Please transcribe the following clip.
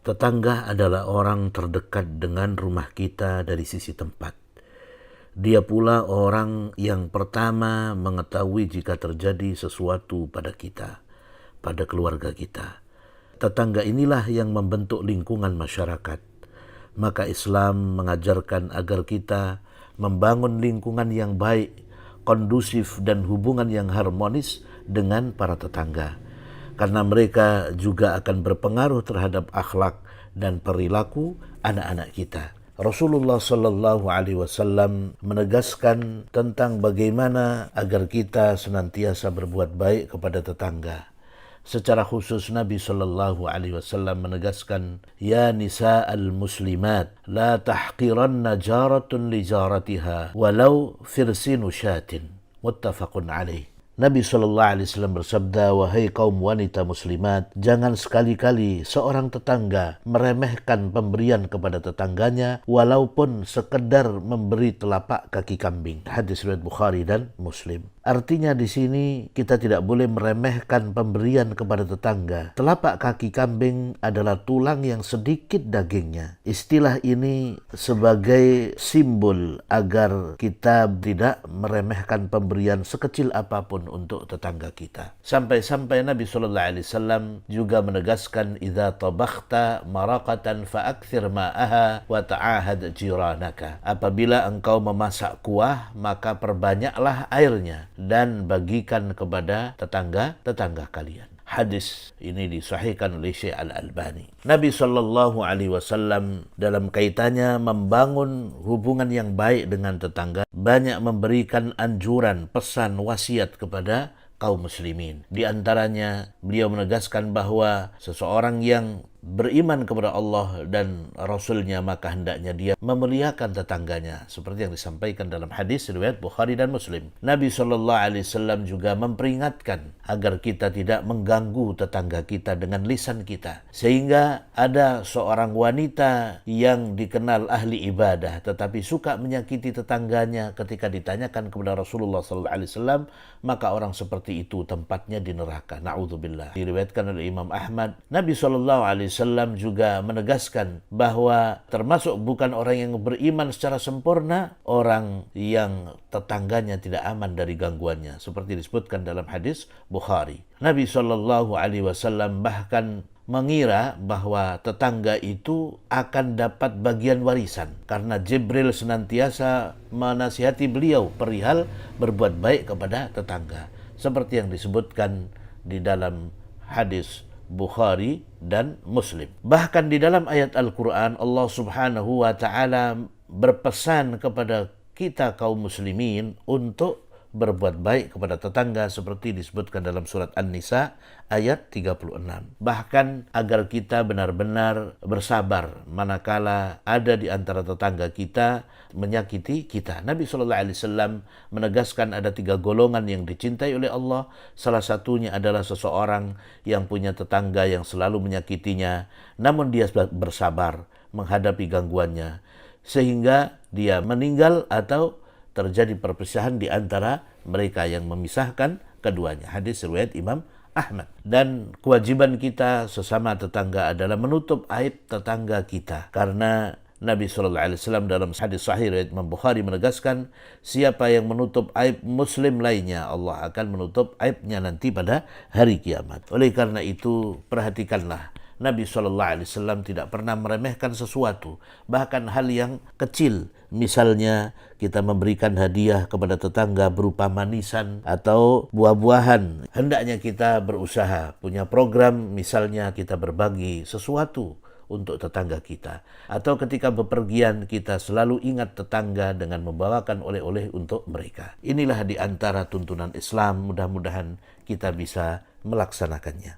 Tetangga adalah orang terdekat dengan rumah kita dari sisi tempat. Dia pula orang yang pertama mengetahui jika terjadi sesuatu pada kita, pada keluarga kita. Tetangga inilah yang membentuk lingkungan masyarakat. Maka Islam mengajarkan agar kita membangun lingkungan yang baik, kondusif dan hubungan yang harmonis dengan para tetangga. Karena mereka juga akan berpengaruh terhadap akhlak dan perilaku anak-anak kita. Rasulullah Sallallahu Alaihi Wasallam menegaskan tentang bagaimana agar kita senantiasa berbuat baik kepada tetangga. Secara khusus Nabi Sallallahu Alaihi Wasallam menegaskan, Ya nisa al-muslimat, la tahqiranna jaratun li jaratiha, walau firsinu syatin. Muttafaqun alaih. Nabi SAW bersabda, wahai kaum wanita muslimat, jangan sekali-kali seorang tetangga meremehkan pemberian kepada tetangganya walaupun sekedar memberi telapak kaki kambing. Hadis riwayat Bukhari dan Muslim. Artinya di sini kita tidak boleh meremehkan pemberian kepada tetangga. Telapak kaki kambing adalah tulang yang sedikit dagingnya. Istilah ini sebagai simbol agar kita tidak meremehkan pemberian sekecil apapun untuk tetangga kita. Sampai-sampai Nabi SAW juga menegaskan, idza tabakhta maraqatan fa'akthir ma'aha wa ta'ahad jiranaka. Apabila engkau memasak kuah, maka perbanyaklah airnya dan bagikan kepada tetangga kalian. Hadis ini disahihkan oleh Syekh Al-Albani. Nabi SAW dalam kaitannya membangun hubungan yang baik dengan tetangga banyak memberikan anjuran, pesan, wasiat kepada kaum muslimin. Di antaranya beliau menegaskan bahwa seseorang yang beriman kepada Allah dan Rasulnya maka hendaknya dia memuliakan tetangganya seperti yang disampaikan dalam hadis riwayat Bukhari dan Muslim. Nabi SAW juga memperingatkan agar kita tidak mengganggu tetangga kita dengan lisan kita, sehingga ada seorang wanita yang dikenal ahli ibadah tetapi suka menyakiti tetangganya. Ketika ditanyakan kepada Rasulullah SAW, maka orang seperti itu tempatnya di neraka. Na'udzubillah. Diriwayatkan oleh Imam Ahmad. Nabi SAW juga menegaskan bahwa termasuk bukan orang yang beriman secara sempurna orang yang tetangganya tidak aman dari gangguannya, seperti disebutkan dalam hadis Bukhari. Nabi SAW bahkan mengira bahwa tetangga itu akan dapat bagian warisan karena Jibril senantiasa menasihati beliau perihal berbuat baik kepada tetangga, seperti yang disebutkan di dalam hadis Bukhari dan Muslim. Bahkan di dalam ayat Al-Quran Allah Subhanahu wa Ta'ala berpesan kepada kita kaum muslimin untuk berbuat baik kepada tetangga seperti disebutkan dalam surat An-Nisa ayat 36. Bahkan agar kita benar-benar bersabar manakala ada di antara tetangga kita menyakiti kita. Nabi SAW menegaskan ada 3 golongan yang dicintai oleh Allah. Salah satunya adalah seseorang yang punya tetangga yang selalu menyakitinya, namun dia bersabar menghadapi gangguannya, sehingga dia meninggal atau terjadi perpisahan di antara mereka yang memisahkan keduanya. Hadis riwayat Imam Ahmad. Dan kewajiban kita sesama tetangga adalah menutup aib tetangga kita. Karena Nabi SAW dalam hadis sahih riwayat Imam Bukhari menegaskan, siapa yang menutup aib muslim lainnya, Allah akan menutup aibnya nanti pada hari kiamat. Oleh karena itu, perhatikanlah, Nabi SAW tidak pernah meremehkan sesuatu, bahkan hal yang kecil. Misalnya kita memberikan hadiah kepada tetangga berupa manisan atau buah-buahan. Hendaknya kita berusaha punya program, misalnya kita berbagi sesuatu untuk tetangga kita. Atau ketika bepergian kita selalu ingat tetangga dengan membawakan oleh-oleh untuk mereka. Inilah di antara tuntunan Islam, mudah-mudahan kita bisa melaksanakannya.